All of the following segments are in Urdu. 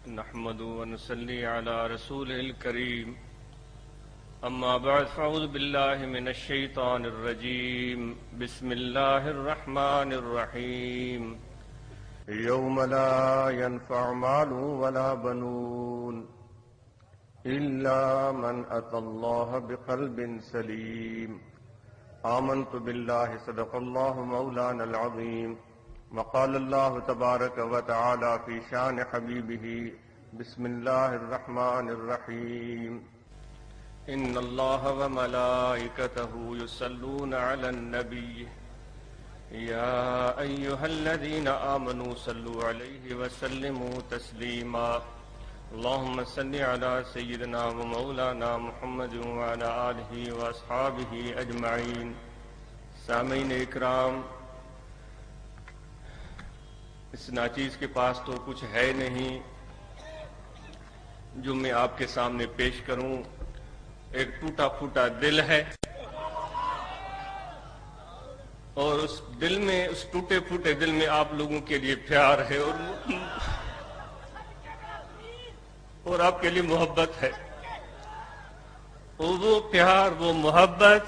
نحمد ونصلي على رسوله الكريم أما بعد فأعوذ بالله من الشيطان الرجيم بسم الله الرحمن الرحيم يوم لا ينفع مال ولا بنون إلا من أتى الله بقلب سليم آمنت بالله صدق الله مولانا العظيم وقال الله تبارك وتعالى في شان حبيبه بسم الله الرحمن الرحيم إن الله وملائكته يصلون على النبي يا أيها الذين آمنوا صلوا عليه وسلموا تسليما اللهم صل على سيدنا ومولانا محمد وعلى آله وأصحابه أجمعين سامعین اکرام، اس ناچیز کے پاس تو کچھ ہے نہیں جو میں آپ کے سامنے پیش کروں. ایک ٹوٹا پھوٹا دل ہے اور اس دل میں، اس ٹوٹے پھوٹے دل میں آپ لوگوں کے لیے پیار ہے اور آپ کے لیے محبت ہے. اور وہ پیار، وہ محبت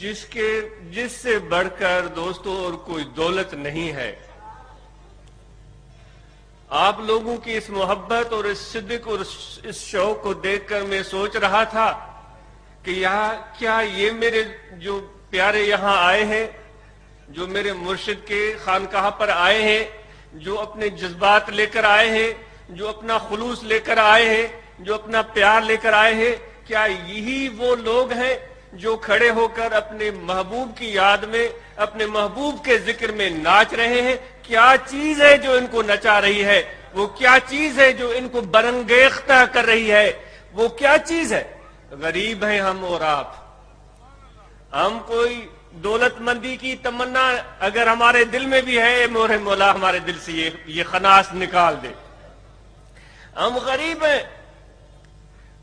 جس سے بڑھ کر دوستوں اور کوئی دولت نہیں ہے. آپ لوگوں کی اس محبت اور اس صدق اور اس شوق کو دیکھ کر میں سوچ رہا تھا کہ کیا یہ میرے جو پیارے یہاں آئے ہیں، جو میرے مرشد کے خانقاہ پر آئے ہیں، جو اپنے جذبات لے کر آئے ہیں، جو اپنا خلوص لے کر آئے ہیں، جو اپنا پیار لے کر آئے ہیں، کیا یہی وہ لوگ ہیں جو کھڑے ہو کر اپنے محبوب کی یاد میں، اپنے محبوب کے ذکر میں ناچ رہے ہیں؟ کیا چیز ہے جو ان کو نچا رہی ہے؟ وہ کیا چیز ہے جو ان کو برانگیختہ کر رہی ہے؟ وہ کیا چیز ہے؟ غریب ہیں ہم اور آپ. ہم کوئی دولت مندی کی تمنا اگر ہمارے دل میں بھی ہے، مورے مولا ہمارے دل سے یہ خناس نکال دے. ہم غریب ہیں،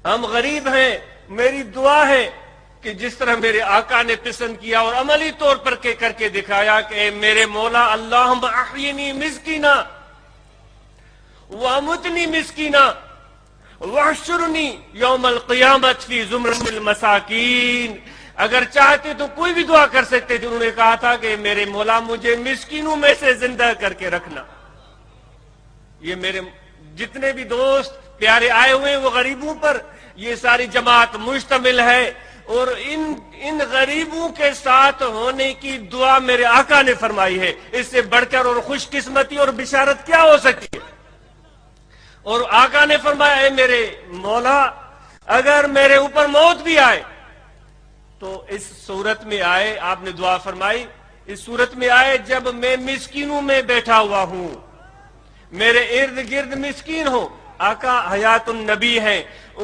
ہم غریب ہیں. میری دعا ہے کہ جس طرح میرے آقا نے پسند کیا اور عملی طور پر کر کے دکھایا کہ اے میرے مولا اللہم احینی مسکینا وامتنی مسکینا واحشرنی یوم القیامت فی زمرۃ المساکین. اگر چاہتے تو کوئی بھی دعا کر سکتے تھے. انہوں نے کہا تھا کہ میرے مولا مجھے مسکینوں میں سے زندہ کر کے رکھنا. یہ میرے جتنے بھی دوست پیارے آئے ہوئے وہ غریبوں پر یہ ساری جماعت مشتمل ہے، اور ان غریبوں کے ساتھ ہونے کی دعا میرے آقا نے فرمائی ہے. اس سے بڑھ کر اور خوش قسمتی اور بشارت کیا ہو سکتی ہے؟ اور آقا نے فرمایا اے میرے مولا اگر میرے اوپر موت بھی آئے تو اس صورت میں آئے، آپ نے دعا فرمائی، اس صورت میں آئے جب میں مسکینوں میں بیٹھا ہوا ہوں، میرے ارد گرد مسکین ہو. آقا حیات النبی ہیں،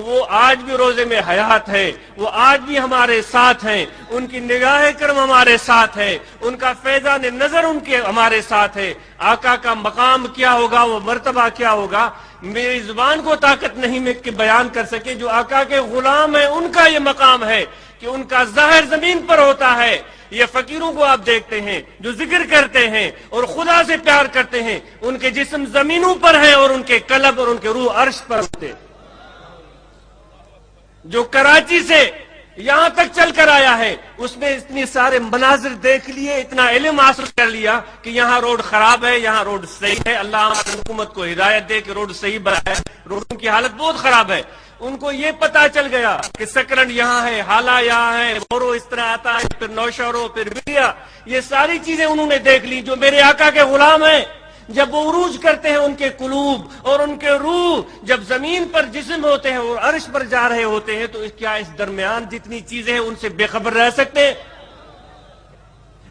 وہ آج بھی روزے میں حیات ہے، وہ آج بھی ہمارے ساتھ ہیں. ان کی نگاہ کرم ہمارے ساتھ ہے، ان کا فیضان نظر ان کے ہمارے ساتھ ہے. آقا کا مقام کیا ہوگا، وہ مرتبہ کیا ہوگا، میری زبان کو طاقت نہیں میں کہ بیان کر سکے. جو آقا کے غلام ہیں ان کا یہ مقام ہے کہ ان کا ظاہر زمین پر ہوتا ہے. یہ فقیروں کو آپ دیکھتے ہیں جو ذکر کرتے ہیں اور خدا سے پیار کرتے ہیں، ان کے جسم زمینوں پر ہیں اور ان کے قلب اور ان کے روح عرش پر ہوتے. جو کراچی سے یہاں تک چل کر آیا ہے اس نے اتنے سارے مناظر دیکھ لیے، اتنا علم حاصل کر لیا کہ یہاں روڈ خراب ہے، یہاں روڈ صحیح ہے. اللہ ہماری حکومت کو ہدایت دے کہ روڈ صحیح بنائے. روڈوں کی حالت بہت خراب ہے. ان کو یہ پتا چل گیا کہ سکرن یہاں ہے، حالا یہاں ہے، بورو اس طرح آتا ہے، پھر نوشہرو، پھر بریا. یہ ساری چیزیں انہوں نے دیکھ لی. جو میرے آقا کے غلام ہیں جب وہ عروج کرتے ہیں، ان کے قلوب اور ان کے روح جب زمین پر جسم ہوتے ہیں اور عرش پر جا رہے ہوتے ہیں، تو کیا اس درمیان جتنی چیزیں ہیں ان سے بے خبر رہ سکتے ہیں؟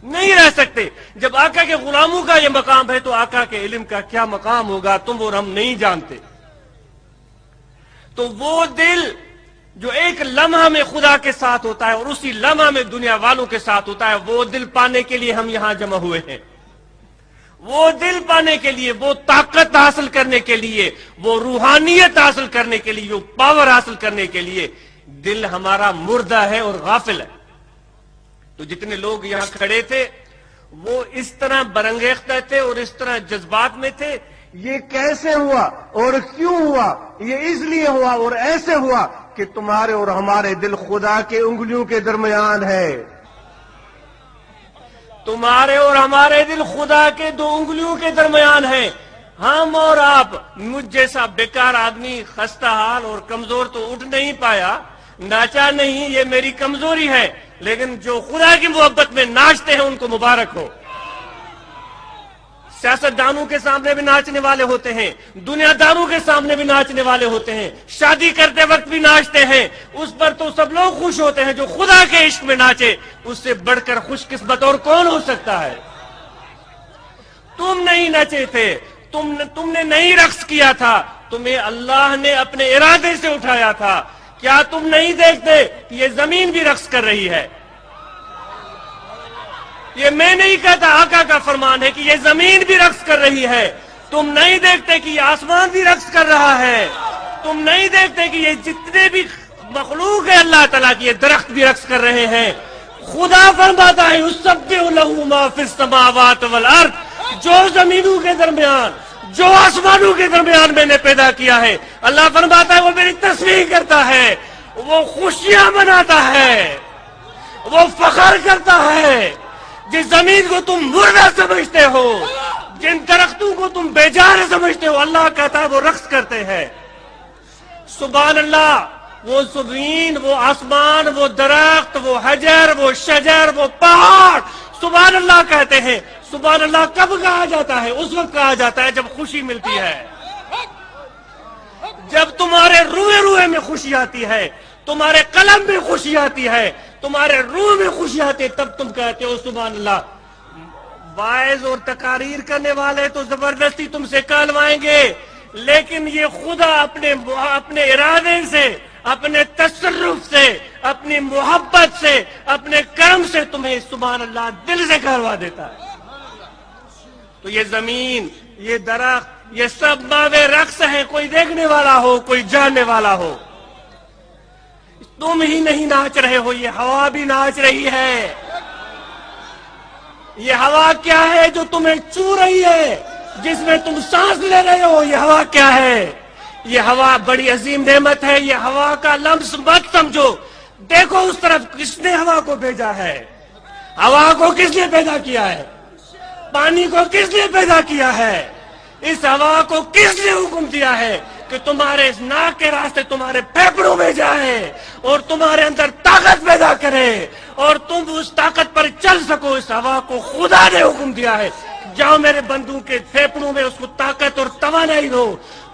نہیں رہ سکتے. جب آقا کے غلاموں کا یہ مقام ہے تو آقا کے علم کا کیا مقام ہوگا تم اور ہم نہیں جانتے. تو وہ دل جو ایک لمحہ میں خدا کے ساتھ ہوتا ہے اور اسی لمحہ میں دنیا والوں کے ساتھ ہوتا ہے، وہ دل پانے کے لیے ہم یہاں جمع ہوئے ہیں. وہ دل پانے کے لیے، وہ طاقت حاصل کرنے کے لیے، وہ روحانیت حاصل کرنے کے لیے، وہ پاور حاصل کرنے کے لیے دل ہمارا مردہ ہے اور غافل ہے. تو جتنے لوگ یہاں کھڑے تھے وہ اس طرح برانگیختہ تھے اور اس طرح جذبات میں تھے یہ کیسے ہوا اور کیوں ہوا؟ یہ اس لیے ہوا اور ایسے ہوا کہ تمہارے اور ہمارے دل خدا کے انگلیوں کے درمیان ہے. تمہارے اور ہمارے دل خدا کے دو انگلیوں کے درمیان ہیں. ہم اور آپ، مجھ جیسا بیکار آدمی خستہ حال اور کمزور تو اٹھ نہیں پایا، ناچا نہیں، یہ میری کمزوری ہے، لیکن جو خدا کی محبت میں ناچتے ہیں ان کو مبارک ہو. سیاست دانوں کے سامنے بھی ناچنے والے ہوتے ہیں، دنیا داروں کے سامنے بھی ناچنے والے ہوتے ہیں، شادی کرتے وقت بھی ناچتے ہیں. اس پر تو سب لوگ خوش ہوتے ہیں جو خدا کے عشق میں ناچے. اس سے بڑھ کر خوش قسمت اور کون ہو سکتا ہے؟ تم نہیں نچے تھے، تم نے نہیں رقص کیا تھا، تمہیں اللہ نے اپنے ارادے سے اٹھایا تھا. کیا تم نہیں دیکھتے کہ یہ زمین بھی رقص کر رہی ہے؟ یہ میں نہیں کہتا، آقا کا فرمان ہے کہ یہ زمین بھی رقص کر رہی ہے. تم نہیں دیکھتے کہ یہ آسمان بھی رقص کر رہا ہے؟ تم نہیں دیکھتے کہ یہ جتنے بھی مخلوق ہے اللہ تعالیٰ کی، یہ درخت بھی رقص کر رہے ہیں؟ خدا فرماتا ہے یسبح لہ ما فی السماوات والارض، جو زمینوں کے درمیان، جو آسمانوں کے درمیان میں نے پیدا کیا ہے، اللہ فرماتا ہے وہ میری تسبیح کرتا ہے، وہ خوشیاں مناتا ہے، وہ فخر کرتا ہے. جس زمین کو تم مردہ سمجھتے ہو، جن درختوں کو تم بے جان سمجھتے ہو، اللہ کہتا ہے وہ رقص کرتے ہیں. سبحان اللہ. وہ زمین، وہ آسمان، وہ درخت، وہ حجر، وہ شجر، وہ پہاڑ سبحان اللہ کہتے ہیں. سبحان اللہ کب کہا جاتا ہے؟ اس وقت کہا جاتا ہے جب خوشی ملتی ہے، جب تمہارے روئے روئے میں خوشی آتی ہے، تمہارے قلم میں خوشی آتی ہے، تمہارے روح میں خوشی آتی ہے، تب تم کہتے ہو سبحان اللہ. وائز اور تقاریر کرنے والے تو زبردستی تم سے کہلوائیں گے، لیکن یہ خدا اپنے ارادے سے، اپنے تصرف سے، اپنی محبت سے، اپنے کرم سے تمہیں سبحان اللہ دل سے کہلوا دیتا ہے. تو یہ زمین، یہ درخت، یہ سب ماوے رقص ہیں، کوئی دیکھنے والا ہو، کوئی جاننے والا ہو. تم ہی نہیں ناچ رہے ہو، یہ ہوا بھی ناچ رہی ہے. یہ ہوا کیا ہے جو تمہیں چھو رہی ہے، جس میں تم سانس لے رہے ہو؟ یہ ہوا کیا ہے؟ یہ ہوا بڑی عظیم نعمت ہے. یہ ہوا کا لمس مت سمجھو. دیکھو اس طرف، کس نے ہوا کو بھیجا ہے؟ ہوا کو کس نے پیدا کیا ہے؟ پانی کو کس نے پیدا کیا ہے؟ اس ہوا کو کس نے حکم دیا ہے کہ تمہارے اس ناک کے راستے تمہارے پھیپھڑوں میں جائے اور تمہارے اندر طاقت پیدا کرے اور تم اس طاقت پر چل سکو؟ اس ہوا کو خدا نے حکم دیا ہے، جاؤ میرے بندوں کے پھیپھڑوں میں اس کو طاقت اور توانائی دو.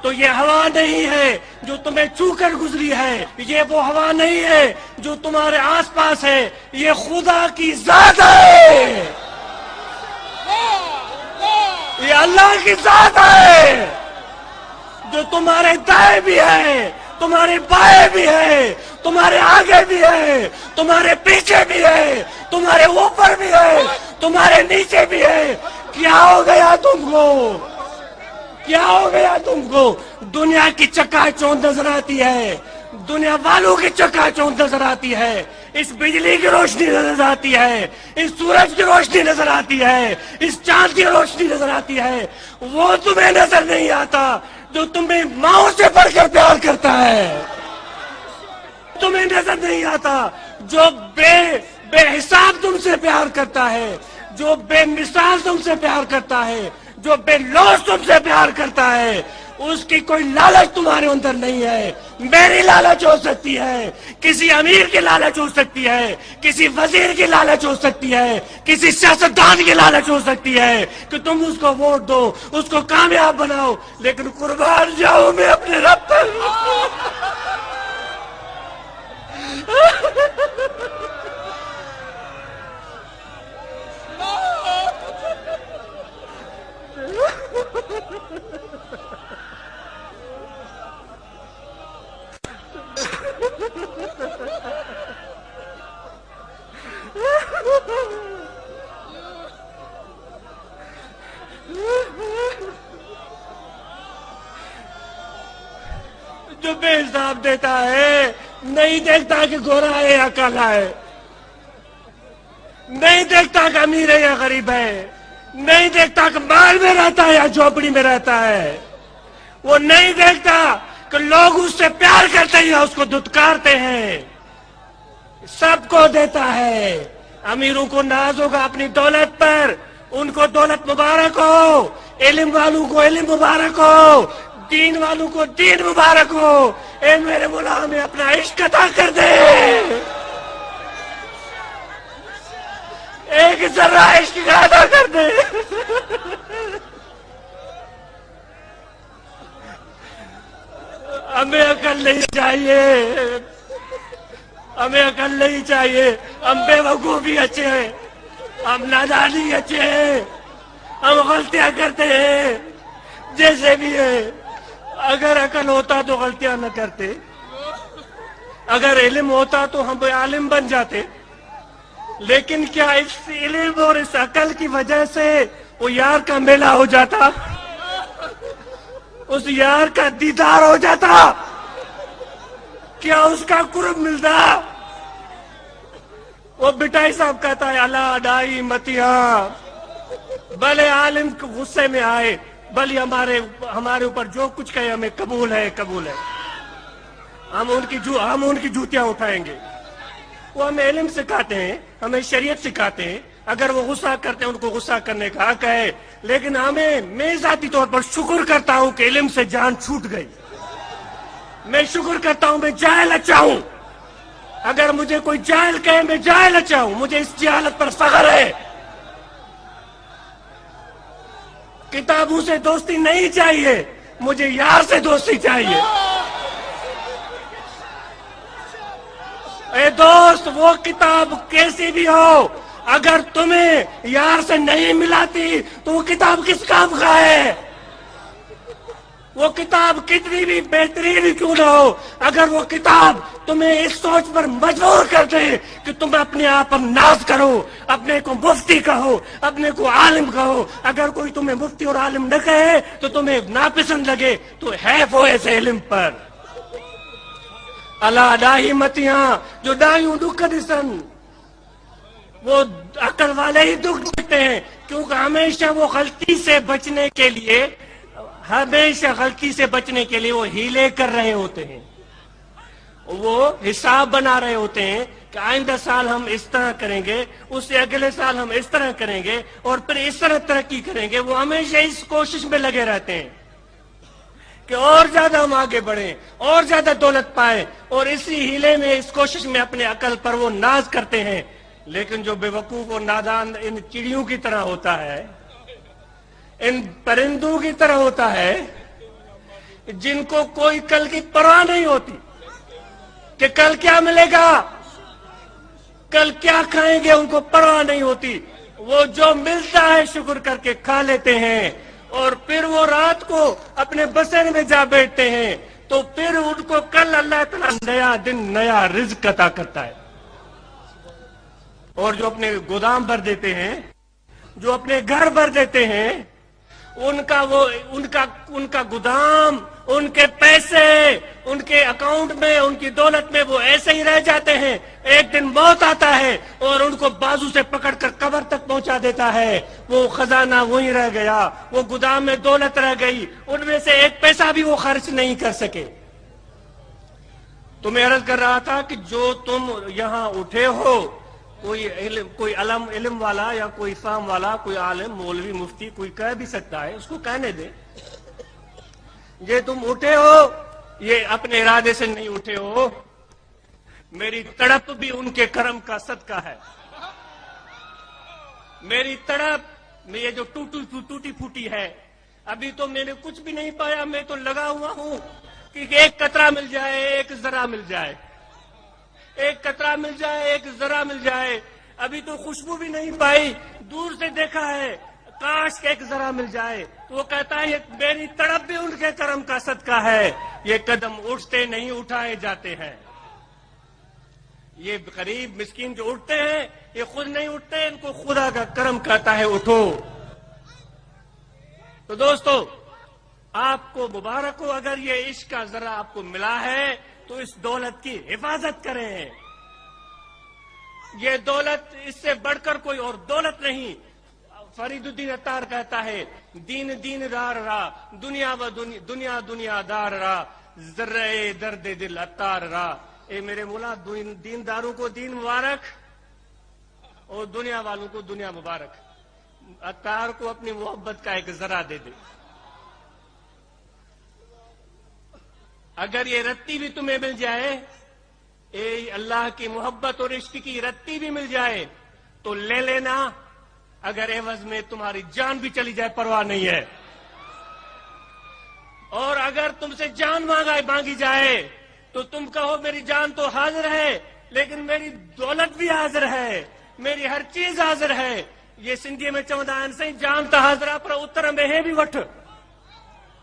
تو یہ ہوا نہیں ہے جو تمہیں چھو کر گزری ہے، یہ وہ ہوا نہیں ہے جو تمہارے آس پاس ہے، یہ خدا کی ذات ہے، یہ اللہ کی ذات ہے جو تمہارے دائیں بھی ہے، تمہارے بائیں بھی ہے، تمہارے آگے بھی ہے، تمہارے پیچھے بھی ہے، تمہارے اوپر بھی ہے، تمہارے نیچے بھی ہے. کیا ہو گیا تم کو؟ کیا ہو گیا تم کو؟ دنیا کی چکا چوند نظر آتی ہے، دنیا والوں کی چکا چوند نظر آتی ہے، اس بجلی کی روشنی نظر آتی ہے، اس سورج کی روشنی نظر آتی ہے، اس چاند کی روشنی نظر آتی ہے. وہ تمہیں نظر نہیں آتا جو تمہیں ماؤں سے بڑھ کر پیار کرتا ہے. تمہیں نظر نہیں آتا جو بے حساب تم سے پیار کرتا ہے، جو بے مثال تم سے پیار کرتا ہے، جو بے لوث تم سے پیار کرتا ہے. اس کی کوئی لالچ تمہارے اندر نہیں ہے. میری لالچ ہو سکتی ہے، کسی امیر کی لالچ ہو سکتی ہے، کسی وزیر کی لالچ ہو سکتی ہے، کسی سیاستدان کی لالچ ہو سکتی ہے کہ تم اس کو ووٹ دو، اس کو کامیاب بناؤ، لیکن قربان جاؤں میں اپنے رب پر. جو بے حساب دیتا ہے، نہیں دیکھتا کہ گورا ہے یا کالا ہے، نہیں دیکھتا کہ امیر ہے یا غریب ہے، نہیں دیکھتا کہ مال میں رہتا ہے یا جھوپڑی میں رہتا ہے، وہ نہیں دیکھتا کہ لوگ اس سے پیار کرتے ہیں یا اس کو دھتکارتے ہیں، سب کو دیتا ہے۔ امیروں کو ناز ہوگا اپنی دولت پر، ان کو دولت مبارک ہو، علم والوں کو علم مبارک ہو، دین والوں کو دین مبارک ہو۔ اے میرے مولا ہمیں اپنا عشق عطا کر دے، ایک ذرہ عشق کا عطا کر دے۔ ہمیں عقل نہیں چاہیے، ہمیں عقل نہیں چاہیے، ہم بے وقوفی اچھے ہیں، ہم نادانی اچھے ہیں، ہم غلطیاں کرتے ہیں جیسے بھی ہے۔ اگر عقل ہوتا تو غلطیاں نہ کرتے، اگر علم ہوتا تو ہم عالم بن جاتے، لیکن کیا اس علم اور اس عقل کی وجہ سے وہ یار کا میلہ ہو جاتا، اس یار کا دیدار ہو جاتا، کیا اس کا قرب ملتا؟ وہ بٹائی صاحب کہتا ہے اللہ ڈائی متیاں، بھلے عالم غصے میں آئے، بھلے ہمارے اوپر جو کچھ کہے ہمیں قبول ہے، قبول ہے، ہم ان کی جوتیاں اٹھائیں گے۔ وہ ہمیں علم سکھاتے ہیں، ہمیں شریعت سکھاتے ہیں، اگر وہ غصہ کرتے ہیں ان کو غصہ کرنے کا حق ہے، لیکن میں ذاتی طور پر شکر کرتا ہوں کہ علم سے جان چھوٹ گئی، میں شکر کرتا ہوں میں جاہل اچھا ہوں، اگر مجھے کوئی جاہل کہے میں جاہل اچھا ہوں، مجھے اس جہالت پر فخر ہے۔ کتابوں سے دوستی نہیں چاہیے، مجھے یار سے دوستی چاہیے۔ اے دوست، وہ کتاب کیسی بھی ہو، اگر تمہیں یار سے نہیں ملاتی تو وہ کتاب کس کام کا ہے؟ وہ کتاب کتنی بھی بہترین کیوں نہ ہو، اگر وہ کتاب تمہیں اس سوچ پر مجبور کر دے کہ تم اپنے آپ پر ناز کرو، اپنے کو مفتی کہو، اپنے کو عالم کہو، اگر کوئی تمہیں مفتی اور عالم نہ کہے تو تمہیں ناپسند لگے تو ہے وہ ایسے علم پر۔ اللہ ڈاہی متیاں جو ڈاہیوں دکھ دسن، وہ عقل والے ہی دکھ دیتے ہیں، کیونکہ ہمیشہ وہ غلطی سے بچنے کے لیے وہ ہیلے کر رہے ہوتے ہیں، وہ حساب بنا رہے ہوتے ہیں کہ آئندہ سال ہم اس طرح کریں گے، اس سے اگلے سال ہم اس طرح کریں گے اور پھر اس طرح ترقی کریں گے۔ وہ ہمیشہ اس کوشش میں لگے رہتے ہیں کہ اور زیادہ ہم آگے بڑھیں، اور زیادہ دولت پائیں، اور اسی ہیلے میں، اس کوشش میں اپنے عقل پر وہ ناز کرتے ہیں۔ لیکن جو بے وقوف اور نادان ان چڑیوں کی طرح ہوتا ہے، ان پرندوں کی طرح ہوتا ہے، جن کو کوئی کل کی پرواہ نہیں ہوتی کہ کل کیا ملے گا، کل کیا کھائیں گے، ان کو پرواہ نہیں ہوتی، وہ جو ملتا ہے شکر کر کے کھا لیتے ہیں، اور پھر وہ رات کو اپنے بسر میں جا بیٹھتے ہیں، تو پھر ان کو کل اللہ تعالیٰ نیا دن نیا رزق عطا کرتا ہے۔ اور جو اپنے گودام بھر دیتے ہیں، جو اپنے گھر بھر دیتے ہیں، ان کا گودام، ان کے پیسے، ان کے اکاؤنٹ میں، ان کی دولت میں وہ ایسے ہی رہ جاتے ہیں۔ ایک دن موت آتا ہے اور ان کو بازو سے پکڑ کر قبر تک پہنچا دیتا ہے، وہ خزانہ وہیں رہ گیا، وہ گودام میں دولت رہ گئی، ان میں سے ایک پیسہ بھی وہ خرچ نہیں کر سکے۔ تو میں عرض کر رہا تھا کہ جو تم یہاں اٹھے ہو، کوئی علم والا یا کوئی فہم والا، کوئی عالم، مولوی، مفتی، کوئی کہہ بھی سکتا ہے، اس کو کہنے دے۔ یہ تم اٹھے ہو، یہ اپنے ارادے سے نہیں اٹھے ہو، میری تڑپ بھی ان کے کرم کا صدقہ ہے۔ میری تڑپ میں یہ جو ٹوٹی پھوٹی ہے، ابھی تو میں نے کچھ بھی نہیں پایا، میں تو لگا ہوا ہوں کہ ایک قطرہ مل جائے، ایک ذرہ مل جائے، ایک قطرہ مل جائے، ایک ذرہ مل جائے۔ ابھی تو خوشبو بھی نہیں پائی، دور سے دیکھا ہے، کاش کہ ایک ذرہ مل جائے۔ تو وہ کہتا ہے میری تڑپ بھی ان کے کرم کا صدقہ ہے۔ یہ قدم اٹھتے نہیں، اٹھائے جاتے ہیں۔ یہ غریب مسکین جو اٹھتے ہیں، یہ خود نہیں اٹھتے، ان کو خدا کا کرم کہتا ہے اٹھو۔ تو دوستو، آپ کو مبارک ہو اگر یہ عشق کا ذرہ آپ کو ملا ہے، تو اس دولت کی حفاظت کریں۔ یہ دولت، اس سے بڑھ کر کوئی اور دولت نہیں۔ فرید الدین اتار کہتا ہے دین دین دار را دنیا و دنیا دنیا دار را ذرے درد دل اتار را. اے میرے مولا دین داروں کو دین مبارک اور دنیا والوں کو دنیا مبارک. اتار کو اپنی محبت کا ایک ذرا دے دے. اگر یہ رتی بھی تمہیں مل جائے، اے اللہ کی محبت اور عشق کی رتی بھی مل جائے تو لے لینا، اگر عوض میں تمہاری جان بھی چلی جائے پرواہ نہیں ہے. اور اگر تم سے جان مانگی جائے تو تم کہو میری جان تو حاضر ہے لیکن میری دولت بھی حاضر ہے، میری ہر چیز حاضر ہے. یہ سندھی میں چوندا آہن سائیں جان تا حاضر پر اتر میں ہے بھی وٹھ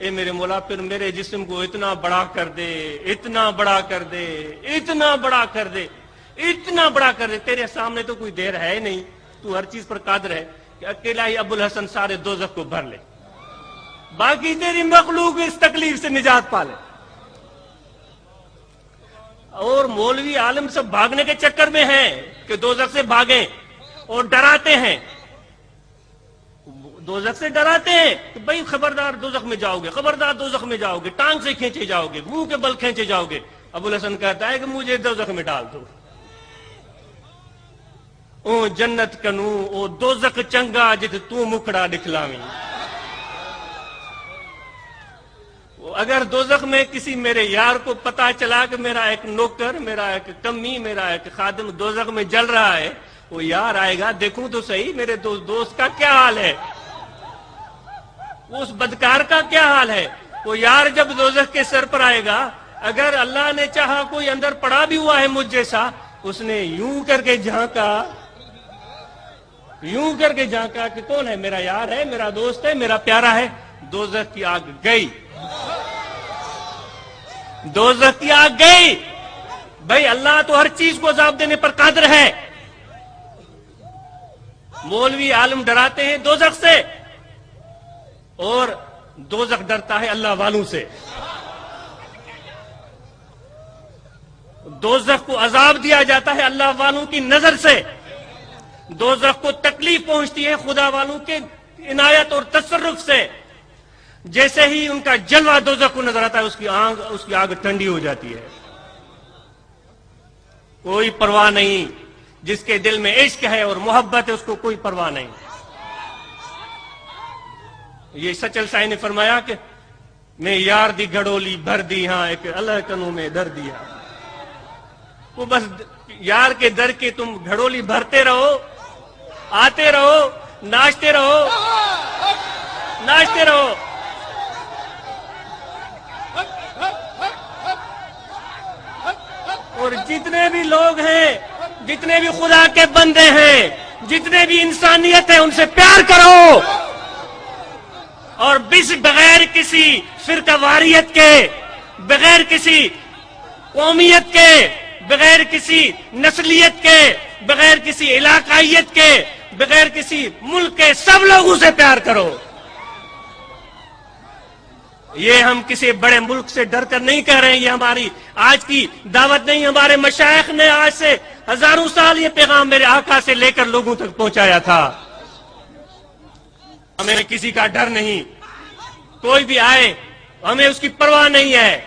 اے میرے مولا پھر میرے جسم کو اتنا بڑا کر دے، اتنا بڑا کر دے، اتنا بڑا کر دے، اتنا بڑا کر دے، تیرے سامنے تو کوئی دیر ہے نہیں، تو ہر چیز پر قادر ہے کہ اکیلا ہی ابو الحسن سارے دوزخ کو بھر لے، باقی تیری مخلوق اس تکلیف سے نجات پا لے۔ اور مولوی عالم سب بھاگنے کے چکر میں ہیں کہ دوزخ سے بھاگیں، اور ڈراتے ہیں، دوزخ سے ڈراتے ہیں کہ بھئی خبردار دوزخ میں جاؤ گے، خبردار دوزخ میں جاؤ گے، ٹانگ سے کھینچے جاؤ گے، منہ کے بل کھینچے جاؤ گے۔ ابو الحسن کہتا ہے کہ مجھے دوزخ میں ڈال دو، او جنت کنو او دوزخ چنگا جت تو مکھڑا دکھلاویں۔ اگر دوزخ میں کسی میرے یار کو پتا چلا کہ میرا ایک نوکر، میرا ایک کمی، میرا ایک خادم دوزخ میں جل رہا ہے، وہ یار آئے گا، دیکھوں تو صحیح میرے دوست کا کیا حال ہے، اس بدکار کا کیا حال ہے۔ وہ یار جب دوزخ کے سر پر آئے گا، اگر اللہ نے چاہا کوئی اندر پڑا بھی ہوا ہے مجھ جیسا، اس نے یوں کر کے جھانکا، یوں کر کے جھانکا کہ کون ہے، میرا یار ہے، میرا دوست ہے، میرا پیارا ہے، دوزخ کی آگ گئی، دوزخ کی آگ گئی۔ بھائی اللہ تو ہر چیز کو عذاب دینے پر قادر ہے۔ مولوی عالم ڈراتے ہیں دوزخ سے، اور دوزخ ڈرتا ہے اللہ والوں سے۔ دوزخ کو عذاب دیا جاتا ہے اللہ والوں کی نظر سے، دوزخ کو تکلیف پہنچتی ہے خدا والوں کے عنایت اور تصرف سے۔ جیسے ہی ان کا جلوہ دوزخ کو نظر آتا ہے، اس کی آگ ٹھنڈی ہو جاتی ہے، کوئی پرواہ نہیں۔ جس کے دل میں عشق ہے اور محبت ہے، اس کو کوئی پرواہ نہیں۔ یہ سچل شاہ نے فرمایا کہ میں یار دی گھڑولی بھر دی ہاں ایک اللہ کنوں میں در دیا۔ وہ بس یار کے در کے تم گھڑولی بھرتے رہو، آتے رہو، ناچتے رہو، ناچتے رہو۔ اور جتنے بھی لوگ ہیں، جتنے بھی خدا کے بندے ہیں، جتنے بھی انسانیت ہے، ان سے پیار کرو، اور بغیر کسی فرقہ واریت کے، بغیر کسی قومیت کے، بغیر کسی نسلیت کے، بغیر کسی علاقائیت کے، بغیر کسی ملک کے، سب لوگوں سے پیار کرو۔ یہ ہم کسی بڑے ملک سے ڈر کر نہیں کہہ رہے ہیں، یہ ہماری آج کی دعوت نہیں، ہمارے مشائخ نے آج سے ہزاروں سال یہ پیغام میرے آقا سے لے کر لوگوں تک پہنچایا تھا۔ ہمیں کسی کا ڈر نہیں، کوئی بھی آئے ہمیں اس کی پرواہ نہیں ہے،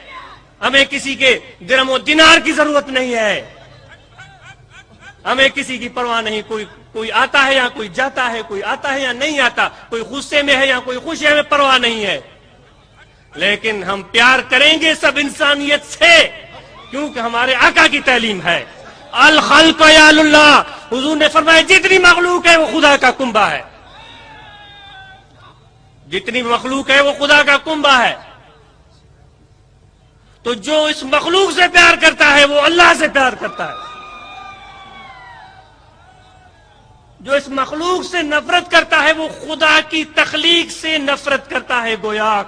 ہمیں کسی کے درہم و دینار کی ضرورت نہیں ہے، ہمیں کسی کی پرواہ نہیں۔ کوئی آتا ہے یا کوئی جاتا ہے، کوئی آتا ہے یا نہیں آتا، کوئی غصے میں ہے یا کوئی خوشی ہے، ہمیں پرواہ نہیں ہے۔ لیکن ہم پیار کریں گے سب انسانیت سے، کیونکہ ہمارے آقا کی تعلیم ہے، الخلق یعل اللہ۔ حضور نے فرمایا جتنی مخلوق ہے وہ خدا کا کنبہ ہے، جتنی مخلوق ہے وہ خدا کا کنبہ ہے۔ تو جو اس مخلوق سے پیار کرتا ہے وہ اللہ سے پیار کرتا ہے، جو اس مخلوق سے نفرت کرتا ہے وہ خدا کی تخلیق سے نفرت کرتا ہے گویا۔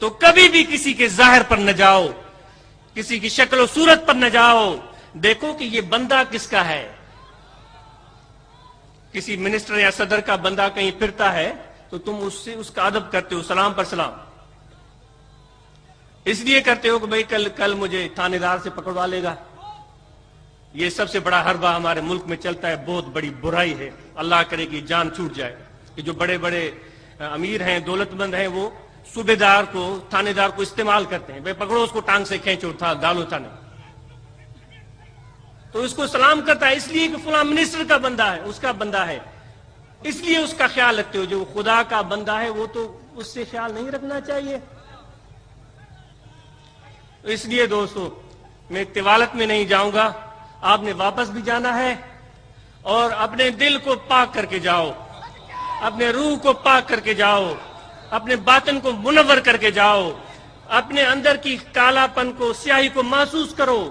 تو کبھی بھی کسی کے ظاہر پر نہ جاؤ، کسی کی شکل و صورت پر نہ جاؤ، دیکھو کہ یہ بندہ کس کا ہے۔ کسی منسٹر یا صدر کا بندہ کہیں پھرتا ہے تو تم اس کا ادب کرتے ہو، سلام پر سلام، اس لیے کرتے ہو کہ بھئی کل مجھے تھانے دار سے پکڑوا لے گا۔ یہ سب سے بڑا حربہ ہمارے ملک میں چلتا ہے، بہت بڑی برائی ہے، اللہ کرے کہ جان چھوٹ جائے۔ کہ جو بڑے بڑے امیر ہیں، دولت مند ہیں، وہ صوبے دار کو، تھانے دار کو استعمال کرتے ہیں، بھئی پکڑو اس کو، ٹانگ سے کھینچو، ڈالو تھانے۔ تو اس کو سلام کرتا ہے اس لیے کہ فلاں منسٹر کا بندہ ہے، اس کا بندہ ہے، اس لیے اس کا خیال رکھتے ہو۔ جو خدا کا بندہ ہے وہ تو اس سے خیال نہیں رکھنا چاہیے۔ اس لیے دوستو میں طوالت میں نہیں جاؤں گا، آپ نے واپس بھی جانا ہے، اور اپنے دل کو پاک کر کے جاؤ، اپنے روح کو پاک کر کے جاؤ، اپنے باطن کو منور کر کے جاؤ، اپنے اندر کی کالا پن کو، سیاہی کو محسوس کرو،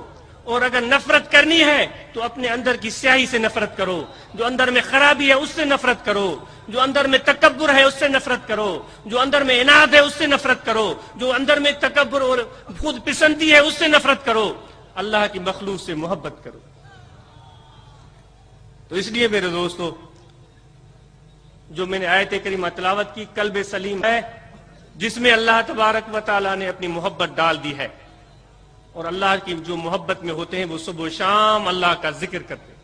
اور اگر نفرت کرنی ہے تو اپنے اندر کی سیاہی سے نفرت کرو، جو اندر میں خرابی ہے اس سے نفرت کرو، جو اندر میں تکبر ہے اس سے نفرت کرو، جو اندر میں اناد ہے اس سے نفرت کرو، جو اندر میں تکبر اور خود پسندی ہے اس سے نفرت کرو، اللہ کی مخلوق سے محبت کرو۔ تو اس لیے میرے دوستو، جو میں نے آیت کریمہ تلاوت کی، قلب سلیم ہے جس میں اللہ تبارک و تعالیٰ نے اپنی محبت ڈال دی ہے، اور اللہ کی جو محبت میں ہوتے ہیں وہ صبح و شام اللہ کا ذکر کرتے ہیں،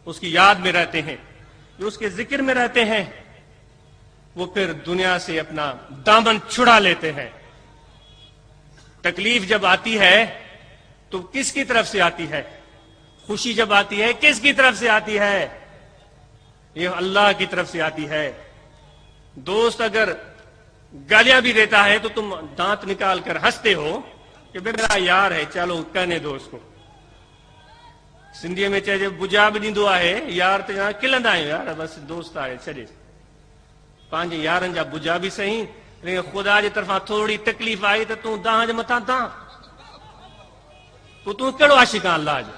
اس کی یاد میں رہتے ہیں، جو اس کے ذکر میں رہتے ہیں وہ پھر دنیا سے اپنا دامن چھڑا لیتے ہیں۔ تکلیف جب آتی ہے تو کس کی طرف سے آتی ہے؟ خوشی جب آتی ہے کس کی طرف سے آتی ہے؟ یہ اللہ کی طرف سے آتی ہے۔ دوست اگر گالیاں بھی دیتا ہے تو تم دانت نکال کر ہنستے ہو کہ میرا یار ہے، چلو کہنے دو اس کو۔ سندھی میں چاہے جب بجا بھی دیندو ہے یار تو یہاں کلندا ہے یار، بس دوست آئے چلے پانچ یارن جا بجا بھی صحیح، لیکن خدا جی طرفا تھوڑی تکلیف آئی تو توں داں جے متھا داں، تو کیڑو عاشقاں اللہ جو،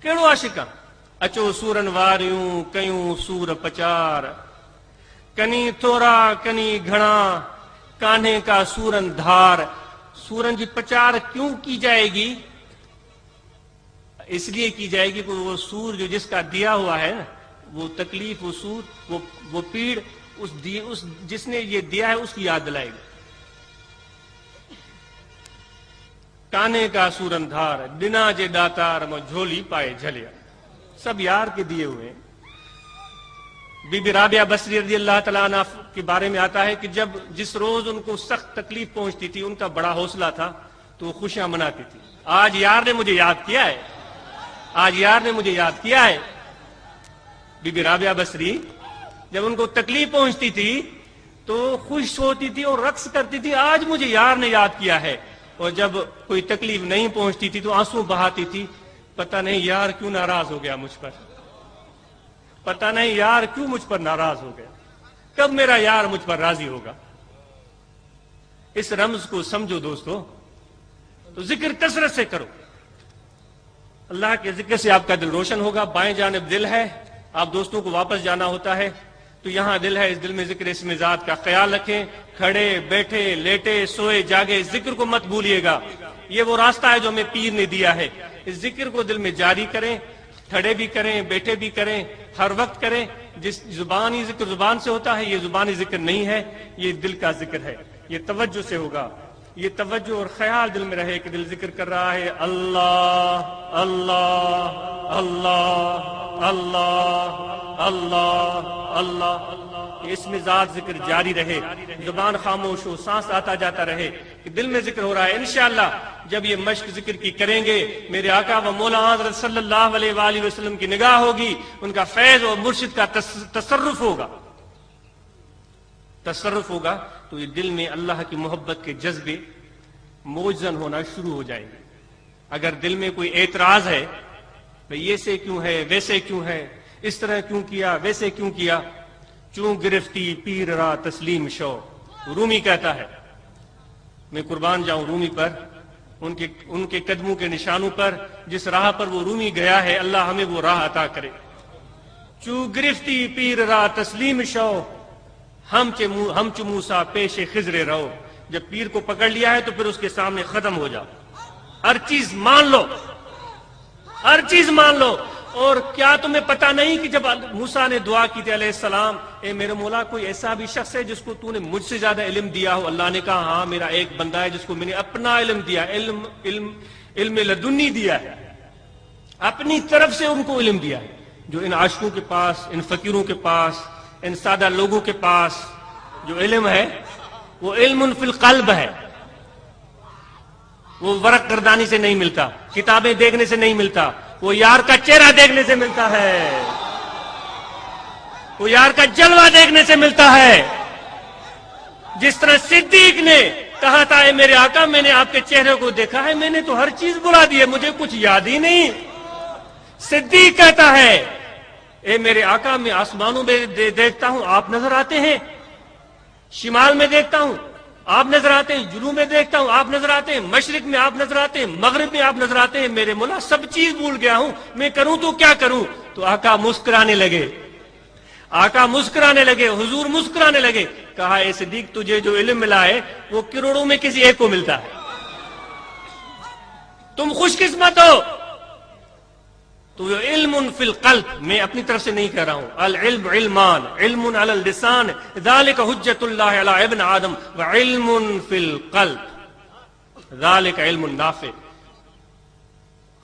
کیڑو عاشقاں؟ اچو سورن واریوں کیوں سور پچار، کنی تھوڑا کنی گھنا کانے کا سورن دھار۔ سورن کی پچار کیوں کی جائے گی؟ اس لیے کی جائے گی کہ وہ سور جو جس کا دیا ہوا ہے نا، وہ تکلیف، وہ سور، وہ پیڑ اس جس نے یہ دیا ہے اس کی یاد دلائے گی۔ کانے کا سورن دھار بنا جے داتار مو جھولی پائے جھلیا، سب یار کے دیے ہوئے ہیں۔ بی بی رابعہ بصری رضی اللہ تعالیٰ عنہ کے بارے میں آتا ہے کہ جس روز ان کو سخت تکلیف پہنچتی تھی ان کا بڑا حوصلہ تھا تو وہ خوشیاں مناتی تھی۔ آج یار نے مجھے یاد کیا ہے، آج یار نے مجھے یاد کیا ہے۔ بی بی رابعہ بصری جب ان کو تکلیف پہنچتی تھی تو خوش ہوتی تھی اور رقص کرتی تھی، آج مجھے یار نے یاد کیا ہے۔ اور جب کوئی تکلیف نہیں پہنچتی تھی تو آنسو بہاتی تھی، پتہ نہیں یار کیوں ناراض ہو گیا مجھ پر، پتہ نہیں یار کیوں مجھ پر ناراض ہو گیا، کب میرا یار مجھ پر راضی ہوگا۔ اس رمز کو سمجھو دوستو، تو ذکر کثرت سے کرو، اللہ کے ذکر سے آپ کا دل روشن ہوگا۔ بائیں جانب دل ہے، آپ دوستوں کو واپس جانا ہوتا ہے تو یہاں دل ہے، اس دل میں ذکر اسم ذات کا خیال رکھیں، کھڑے بیٹھے لیٹے سوئے جاگے اس ذکر کو مت بھولیے گا۔ یہ وہ راستہ ہے جو ہمیں پیر نے دیا ہے، اس ذکر کو دل میں جاری کریں، کھڑے بھی کریں بیٹھے بھی کریں، ہر وقت کریں۔ جس زبانی ذکر زبان سے ہوتا ہے، یہ زبانی ذکر نہیں ہے، یہ دل کا ذکر ہے، یہ توجہ سے ہوگا، یہ توجہ اور خیال دل میں رہے کہ دل ذکر کر رہا ہے اللہ اللہ اللہ اللہ اللہ اللہ، اس میں ذات ذکر جاری رہے، زبان خاموش ہو، سانس آتا جاتا رہے کہ دل میں ذکر ہو رہا ہے۔ انشاءاللہ جب یہ مشق ذکر کی کریں گے، میرے آقا و مولا حضرت صلی اللہ علیہ وآلہ وسلم کی نگاہ ہوگی، ان کا فیض اور مرشد کا تصرف ہوگا، تصرف ہوگا، تو یہ دل میں اللہ کی محبت کے جذبے موجزن ہونا شروع ہو جائیں گے۔ اگر دل میں کوئی اعتراض ہے، بھئی یہ سے کیوں ہے، ویسے کیوں ہے، اس طرح کیوں کیا، ویسے کیوں کیا، چوں گرفتی پیر را تسلیم شو، رومی کہتا ہے، میں قربان جاؤں رومی پر، ان کے قدموں کے نشانوں پر، جس راہ پر وہ رومی گیا ہے، اللہ ہمیں وہ راہ عطا کرے۔ چوں گرفتی پیر را تسلیم شو، ہم چ موسیٰ پیش خضر رہو، جب پیر کو پکڑ لیا ہے تو پھر اس کے سامنے ختم ہو جاؤ، ہر چیز مان لو، ہر چیز مان لو۔ اور کیا تمہیں پتہ نہیں کہ جب موسیٰ نے دعا کی تھی علیہ السلام، اے میرے مولا کوئی ایسا بھی شخص ہے جس کو تو نے مجھ سے زیادہ علم دیا ہو؟ اللہ نے کہا ہاں میرا ایک بندہ ہے جس کو میں نے اپنا علم دیا، علم لدنی دیا ہے، اپنی طرف سے ان کو علم دیا ہے۔ جو ان عاشقوں کے پاس، ان فقیروں کے پاس، ان سادہ لوگوں کے پاس جو علم ہے وہ علم فی القلب ہے، وہ ورق گردانی سے نہیں ملتا، کتابیں دیکھنے سے نہیں ملتا، وہ یار کا چہرہ دیکھنے سے ملتا ہے، وہ یار کا جلوہ دیکھنے سے ملتا ہے۔ جس طرح صدیق نے کہا تھا اے میرے آقا میں نے آپ کے چہرے کو دیکھا ہے، میں نے تو ہر چیز بلا دی ہے، مجھے کچھ یاد ہی نہیں۔ صدیق کہتا ہے اے میرے آقا میں آسمانوں میں دیکھتا ہوں آپ نظر آتے ہیں، شمال میں دیکھتا ہوں آپ نظر آتے ہیں، جنوب میں دیکھتا ہوں آپ نظر آتے ہیں، مشرق میں آپ نظر آتے ہیں، مغرب میں آپ نظر آتے ہیں، میرے مولا سب چیز بھول گیا ہوں، میں کروں تو کیا کروں؟ تو آقا مسکرانے لگے، آقا مسکرانے لگے، حضور مسکرانے لگے، کہا اے صدیق تجھے جو علم ملا ہے وہ کروڑوں میں کسی ایک کو ملتا ہے، تم خوش قسمت ہو۔ تو یہ علم فی القلب، میں اپنی طرف سے نہیں کہہ رہا ہوں، العلم علمان، علم علی اللسان ذالک حجت اللہ علی ابن آدم، وعلم فی القلب ذالک علم نافع۔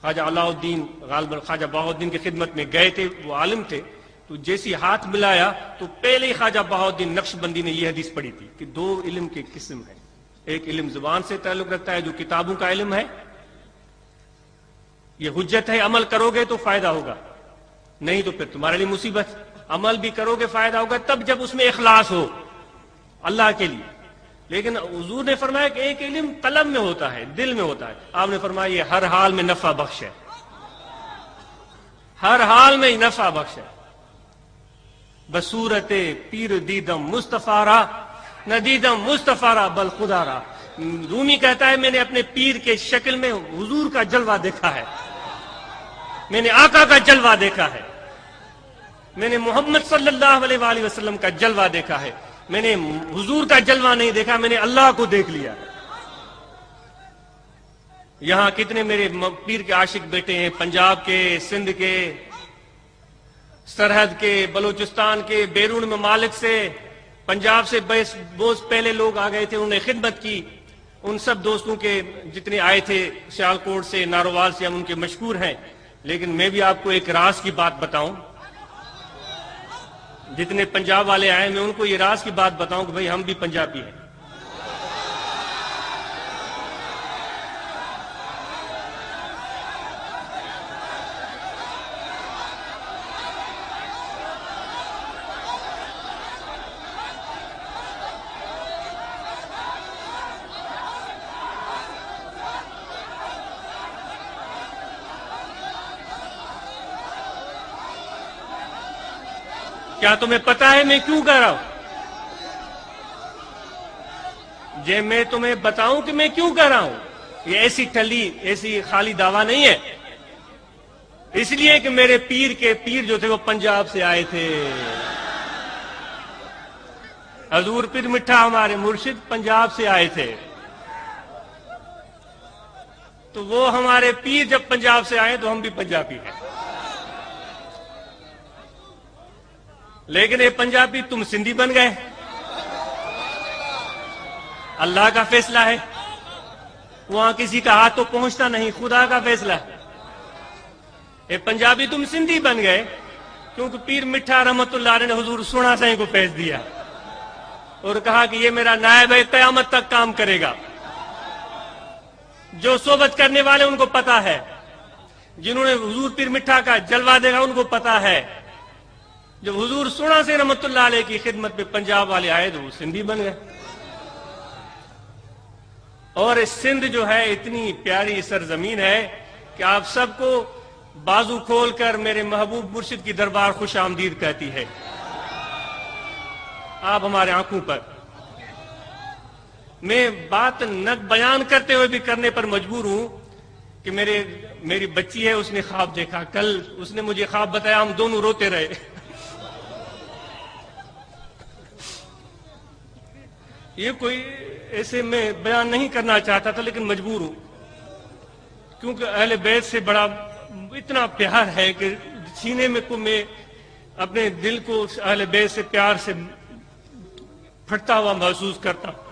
خواجہ علاء الدین غالباً خواجہ بہاؤالدین کی خدمت میں گئے تھے، وہ عالم تھے، تو جیسی ہاتھ ملایا تو پہلے ہی خواجہ بہاؤالدین نقشبندی نے یہ حدیث پڑھی تھی کہ دو علم کے قسم ہیں، ایک علم زبان سے تعلق رکھتا ہے جو کتابوں کا علم ہے، یہ حجت ہے، عمل کرو گے تو فائدہ ہوگا، نہیں تو پھر تمہارے لیے مصیبت۔ عمل بھی کرو گے فائدہ ہوگا تب جب اس میں اخلاص ہو اللہ کے لیے، لیکن حضور نے فرمایا کہ ایک علم قلب میں ہوتا ہے، دل میں ہوتا ہے، آپ نے فرمایا یہ ہر حال میں نفع بخش ہے، ہر حال میں نفع بخش ہے۔ بصورت پیر دیدم مصطفیٰ را، نہ دیدم مصطفیٰ را بل خدا را۔ رومی کہتا ہے میں نے اپنے پیر کے شکل میں حضور کا جلوہ دیکھا ہے، میں نے آقا کا جلوہ دیکھا ہے، میں نے محمد صلی اللہ علیہ وآلہ وسلم کا جلوہ دیکھا ہے، میں نے حضور کا جلوہ نہیں دیکھا، میں نے اللہ کو دیکھ لیا۔ یہاں کتنے میرے پیر کے عاشق بیٹے ہیں، پنجاب کے، سندھ کے، سرحد کے، بلوچستان کے، بیرون ممالک سے، پنجاب سے بہت پہلے لوگ آ گئے تھے، انہوں نے خدمت کی، ان سب دوستوں کے جتنے آئے تھے سیالکوٹ سے، ناروال سے، ہم ان کے مشکور ہیں۔ لیکن میں بھی آپ کو ایک راز کی بات بتاؤں، جتنے پنجاب والے آئے میں ان کو یہ راز کی بات بتاؤں کہ بھئی ہم بھی پنجابی ہیں۔ کیا تمہیں پتا ہے میں کیوں کہہ رہا ہوں؟ جے میں تمہیں بتاؤں کہ میں کیوں کہہ رہا ہوں، یہ ایسی ٹھلی ایسی خالی دعویٰ نہیں ہے، اس لیے کہ میرے پیر کے پیر جو تھے وہ پنجاب سے آئے تھے۔ حضور پیر مٹھا ہمارے مرشد پنجاب سے آئے تھے، تو وہ ہمارے پیر جب پنجاب سے آئے تو ہم بھی پنجابی ہیں۔ لیکن یہ پنجابی تم سندھی بن گئے، اللہ کا فیصلہ ہے، وہاں کسی کا ہاتھ تو پہنچتا نہیں، خدا کا فیصلہ ہے۔ یہ پنجابی تم سندھی بن گئے کیونکہ پیر مٹھا رحمت اللہ علیہ نے حضور سونا سائیں کو بھیج دیا اور کہا کہ یہ میرا نائب ہے، قیامت تک کام کرے گا۔ جو صحبت کرنے والے ان کو پتا ہے، جنہوں نے حضور پیر مٹھا کا جلوہ دیکھا ان کو پتا ہے، جب حضور سونا سے رحمت اللہ علیہ کی خدمت میں پنجاب والے آئے تو وہ سندھی بن گئے۔ اور سندھ جو ہے اتنی پیاری سرزمین ہے کہ آپ سب کو بازو کھول کر میرے محبوب مرشد کی دربار خوش آمدید کہتی ہے۔ آپ ہمارے آنکھوں پر، میں بات نہ بیان کرتے ہوئے بھی کرنے پر مجبور ہوں کہ میری بچی ہے، اس نے خواب دیکھا، کل اس نے مجھے خواب بتایا، ہم دونوں روتے رہے۔ یہ کوئی ایسے میں بیان نہیں کرنا چاہتا تھا لیکن مجبور ہوں، کیونکہ اہل بیت سے بڑا اتنا پیار ہے کہ سینے میں کو میں اپنے دل کو اہل بیت سے پیار سے پھٹتا ہوا محسوس کرتا ہوں۔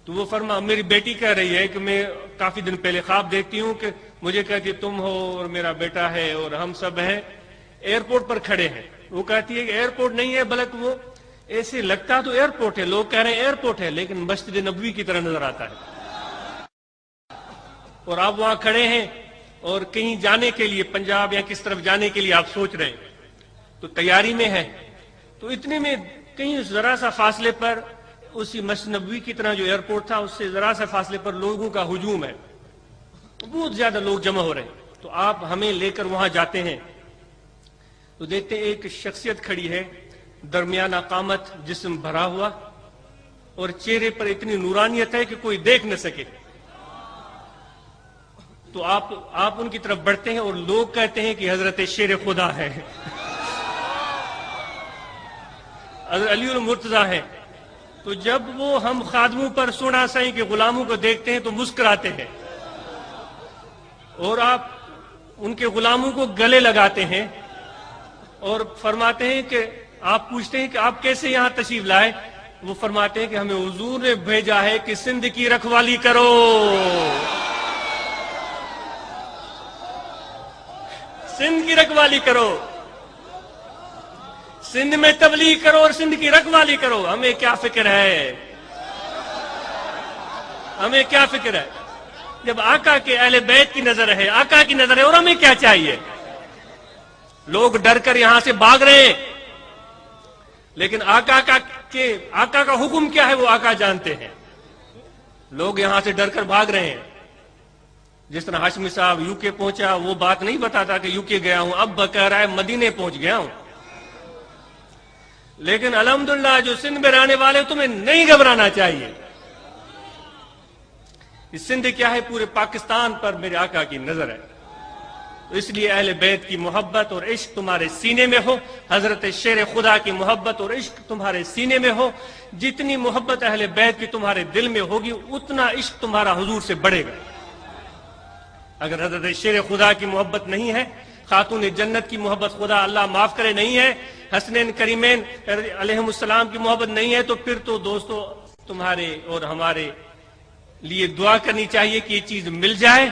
تو وہ میری بیٹی کہہ رہی ہے کہ میں کافی دن پہلے خواب دیکھتی ہوں کہ مجھے کہتی ہے تم ہو اور میرا بیٹا ہے اور ہم سب ہیں ایئرپورٹ پر کھڑے ہیں۔ وہ کہتی ہے کہ ایئرپورٹ نہیں ہے بلکہ وہ ایسے لگتا تو ایئرپورٹ ہے، لوگ کہہ رہے ہیں ایئرپورٹ ہے لیکن مسجد نبوی کی طرح نظر آتا ہے۔ اور آپ وہاں کھڑے ہیں اور کہیں جانے کے لیے پنجاب یا کس طرف جانے کے لیے آپ سوچ رہے ہیں تو تیاری میں ہے، تو اتنے میں کہیں ذرا سا فاصلے پر اسی مسجد نبوی کی طرح جو ایئرپورٹ تھا اس سے ذرا سا فاصلے پر لوگوں کا ہجوم ہے، بہت زیادہ لوگ جمع ہو رہے ہیں۔ تو آپ ہمیں لے کر وہاں جاتے ہیں تو دیکھتے ہیں ایک شخصیت کھڑی ہے، درمیانہ قامت، جسم بھرا ہوا، اور چہرے پر اتنی نورانیت ہے کہ کوئی دیکھ نہ سکے. تو آپ ان کی طرف بڑھتے ہیں اور لوگ کہتے ہیں کہ حضرت شیر خدا ہے، حضرت علی المرتضیٰ ہے. تو جب وہ ہم خادموں پر سونا سائیں کے غلاموں کو دیکھتے ہیں تو مسکراتے ہیں، اور آپ ان کے غلاموں کو گلے لگاتے ہیں اور فرماتے ہیں کہ آپ پوچھتے ہیں کہ آپ کیسے یہاں تشریف لائے. وہ فرماتے ہیں کہ ہمیں حضور نے بھیجا ہے کہ سندھ کی رکھوالی کرو، سندھ کی رکھوالی کرو، سندھ میں تبلیغ کرو اور سندھ کی رکھوالی کرو. ہمیں کیا فکر ہے، ہمیں کیا فکر ہے جب آقا کے اہل بیت کی نظر ہے، آقا کی نظر ہے، اور ہمیں کیا چاہیے. لوگ ڈر کر یہاں سے بھاگ رہے ہیں، لیکن آقا کا حکم کیا ہے وہ آقا جانتے ہیں. لوگ یہاں سے ڈر کر بھاگ رہے ہیں. جس طرح ہاشمی صاحب یو کے پہنچا، وہ بات نہیں بتاتا کہ یو کے گیا ہوں، اب کہہ رہا ہے مدینے پہنچ گیا ہوں. لیکن الحمدللہ جو سندھ میں رہنے والے تمہیں نہیں گھبرانا چاہیے. سندھ کیا ہے، پورے پاکستان پر میرے آقا کی نظر ہے. تو اس لیے اہل بیت کی محبت اور عشق تمہارے سینے میں ہو، حضرت شیر خدا کی محبت اور عشق تمہارے سینے میں ہو. جتنی محبت اہل بیت کی تمہارے دل میں ہوگی اتنا عشق تمہارا حضور سے بڑھے گا. اگر حضرت شیر خدا کی محبت نہیں ہے، خاتون جنت کی محبت خدا اللہ معاف کرے نہیں ہے، حسنین کریمین علیہم السلام کی محبت نہیں ہے، تو پھر تو دوستو تمہارے اور ہمارے لیے دعا کرنی چاہیے کہ یہ چیز مل جائے،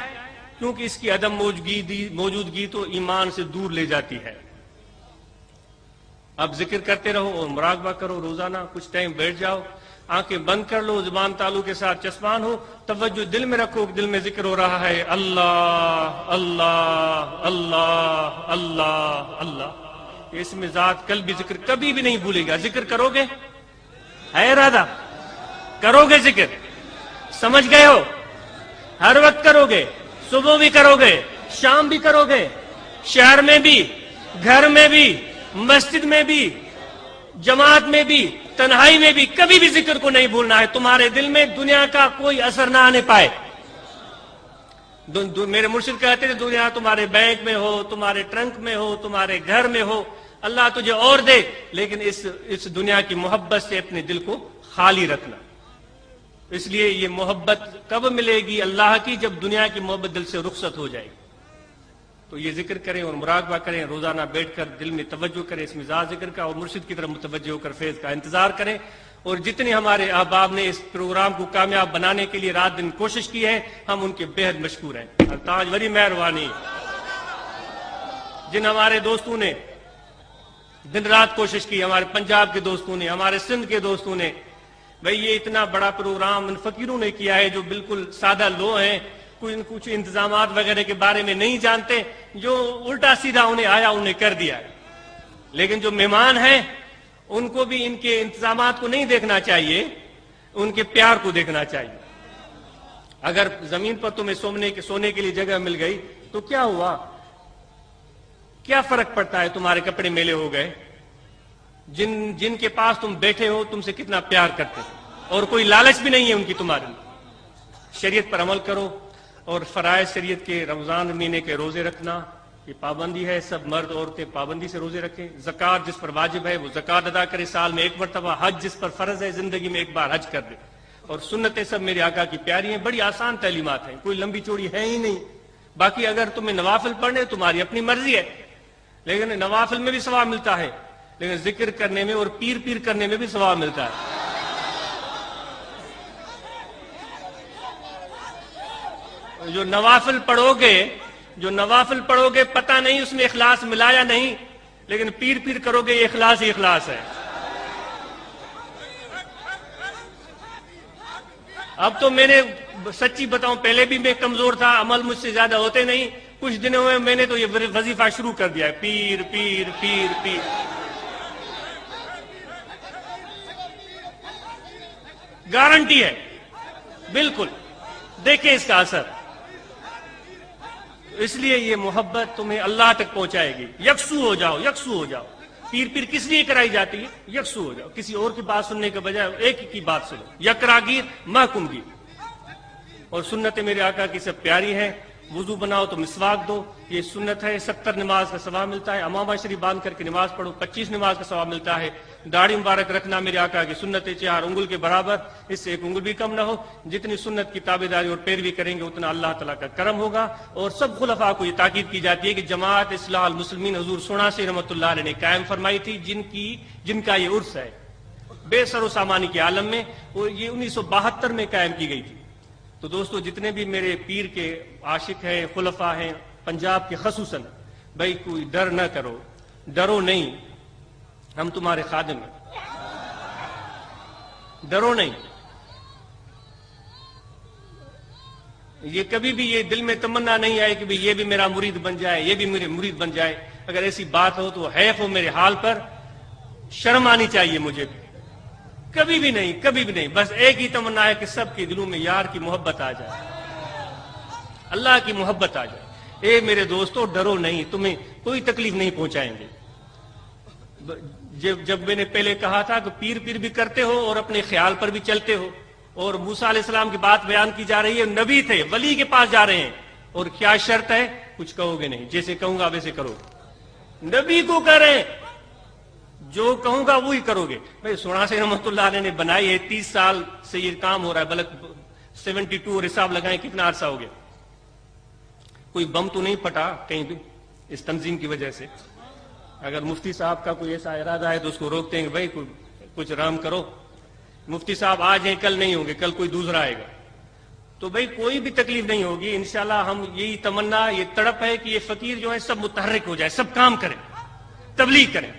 کیونکہ اس کی عدم موجودگی تو ایمان سے دور لے جاتی ہے. اب ذکر کرتے رہو اور مراقبہ کرو، روزانہ کچھ ٹائم بیٹھ جاؤ، آنکھیں بند کر لو، زبان تالو کے ساتھ چسپان ہو، توجہ دل میں رکھو کہ دل میں ذکر ہو رہا ہے اللہ اللہ اللہ اللہ اللہ. اس میں ذات قلبی ذکر کبھی بھی نہیں بھولے گا. ذکر کرو گے، ہے ارادہ کرو گے ذکر، سمجھ گئے ہو، ہر وقت کرو گے، صبح بھی کرو گے، شام بھی کرو گے، شہر میں بھی، گھر میں بھی، مسجد میں بھی، جماعت میں بھی، تنہائی میں بھی، کبھی بھی ذکر کو نہیں بھولنا ہے. تمہارے دل میں دنیا کا کوئی اثر نہ آنے پائے. میرے مرشد کہتے تھے دنیا تمہارے بینک میں ہو، تمہارے ٹرنک میں ہو، تمہارے گھر میں ہو، اللہ تجھے اور دے، لیکن اس دنیا کی محبت سے اپنے دل کو خالی رکھنا. اس لیے یہ محبت کب ملے گی اللہ کی؟ جب دنیا کی محبت دل سے رخصت ہو جائے گی. تو یہ ذکر کریں اور مراقبہ کریں، روزانہ بیٹھ کر دل میں توجہ کریں اس مزاج ذکر کا، اور مرشد کی طرف متوجہ ہو کر فیض کا انتظار کریں. اور جتنے ہمارے احباب نے اس پروگرام کو کامیاب بنانے کے لیے رات دن کوشش کی ہے، ہم ان کے بے حد مشکور ہیں. تاج بڑی مہربانی. جن ہمارے دوستوں نے دن رات کوشش کی، ہمارے پنجاب کے دوستوں نے، ہمارے سندھ کے دوستوں نے، بھئی یہ اتنا بڑا پروگرام ان فقیروں نے کیا ہے جو بالکل سادہ لوگ ہیں، کچھ انتظامات وغیرہ کے بارے میں نہیں جانتے، جو الٹا سیدھا انہیں آیا انہیں کر دیا. لیکن جو مہمان ہیں ان کو بھی ان کے انتظامات کو نہیں دیکھنا چاہیے، ان کے پیار کو دیکھنا چاہیے. اگر زمین پر تمہیں سونے کے لیے جگہ مل گئی تو کیا ہوا؟ کیا فرق پڑتا ہے؟ تمہارے کپڑے میلے ہو گئے. جن کے پاس تم بیٹھے ہو تم سے کتنا پیار کرتے ہیں، اور کوئی لالچ بھی نہیں ہے ان کی تمہارے. شریعت پر عمل کرو، اور فرائض شریعت کے رمضان مہینے کے روزے رکھنا یہ پابندی ہے. سب مرد عورتیں پابندی سے روزے رکھیں. زکوٰۃ جس پر واجب ہے وہ زکوٰۃ ادا کرے سال میں ایک مرتبہ. حج جس پر فرض ہے زندگی میں ایک بار حج کر دے. اور سنتیں سب میرے آقا کی پیاری ہیں، بڑی آسان تعلیمات ہیں، کوئی لمبی چوڑی ہے ہی نہیں. باقی اگر تمہیں نوافل پڑھنے تمہاری اپنی مرضی ہے، لیکن نوافل میں بھی ثواب ملتا ہے، لیکن ذکر کرنے میں اور پیر کرنے میں بھی ثواب ملتا ہے. جو نوافل پڑھو گے پتہ نہیں اس میں اخلاص ملا یا نہیں، لیکن پیر کرو گے یہ اخلاص ہی اخلاص ہے. اب تو میں نے سچی بتاؤں پہلے بھی میں کمزور تھا، عمل مجھ سے زیادہ ہوتے نہیں. کچھ دنوں میں میں نے تو یہ وظیفہ شروع کر دیا ہے، پیر. گارنٹی ہے بالکل، دیکھیں اس کا اثر. اس لیے یہ محبت تمہیں اللہ تک پہنچائے گی. یکسو ہو جاؤ. پیر پیر کس لیے کرائی جاتی ہے؟ یکسو ہو جاؤ، کسی اور کی بات سننے کے بجائے ایک ہی کی بات سنو، یکراگیر محکوم گیر۔ اور سنت میرے آقا کی سب پیاری ہے، وضو بناؤ تو مسواک دو، یہ سنت ہے، 70 نماز کا ثواب ملتا ہے، امامہ شریف باندھ کر کے نماز پڑھو 25 نماز کا ثواب ملتا ہے، داڑھی مبارک رکھنا میرے آقا کی سنت ہے 4 انگل کے برابر، اس سے 1 انگل بھی کم نہ ہو، جتنی سنت کی تابعداری اور پیروی کریں گے اتنا اللہ تعالیٰ کا کرم ہوگا۔ اور سب خلفاء کو یہ تاکید کی جاتی ہے کہ جماعت اصلاح المسلمین حضور سوناسی رحمۃ اللہ علیہ نے قائم فرمائی تھی، جن کا یہ عرس ہے بے سر و سامانی کے عالم میں، اور یہ 1972 میں قائم کی گئی تھی۔ تو دوستو جتنے بھی میرے پیر کے عاشق ہیں، خلفاء ہیں پنجاب کے خصوصاً، بھائی کوئی ڈر نہ کرو، ڈرو نہیں، ہم تمہارے خادم ہیں، ڈرو نہیں۔ یہ کبھی بھی یہ دل میں تمنا نہیں آئے کہ یہ بھی میرا مرید بن جائے، یہ بھی میرے مرید بن جائے۔ اگر ایسی بات ہو تو حیف ہو میرے حال پر، شرم آنی چاہیے مجھے بھی، کبھی بھی نہیں، کبھی بھی نہیں۔ بس ایک ہی تمنا ہے کہ سب کے دلوں میں یار کی محبت آ جائے، اللہ کی محبت آ جائے۔ اے میرے دوستو ڈرو نہیں، تمہیں کوئی تکلیف نہیں پہنچائیں گے۔ جب میں نے پہلے کہا تھا کہ پیر پیر بھی کرتے ہو اور اپنے خیال پر بھی چلتے ہو، اور موسیٰ علیہ السلام کی بات بیان کی جا رہی ہے، نبی تھے، ولی کے پاس جا رہے ہیں، اور کیا شرط ہے؟ کچھ کہو گے نہیں، جیسے کہوں گا ویسے کرو، نبی کو کریں، جو کہوں گا وہی کرو گے۔ بھائی سوناسی رحمۃ اللہ علیہ نے بنائی ہے، 30 سال سے یہ کام ہو رہا ہے، بلکہ 72 اور حساب لگائیں کتنا عرصہ ہو گیا۔ کوئی بم تو نہیں پھٹا کہیں بھی اس تنظیم کی وجہ سے؟ اگر مفتی صاحب کا کوئی ایسا ارادہ ہے تو اس کو روکتے ہیں کہ بھائی کچھ رحم کرو، مفتی صاحب آج ہیں کل نہیں ہوں گے، کل کوئی دوسرا آئے گا، تو بھائی کوئی بھی تکلیف نہیں ہوگی انشاءاللہ۔ ہم یہی تمنا، یہ تڑپ ہے کہ یہ فقیر جو ہے سب متحرک ہو جائے، سب کام کریں، تبلیغ کریں،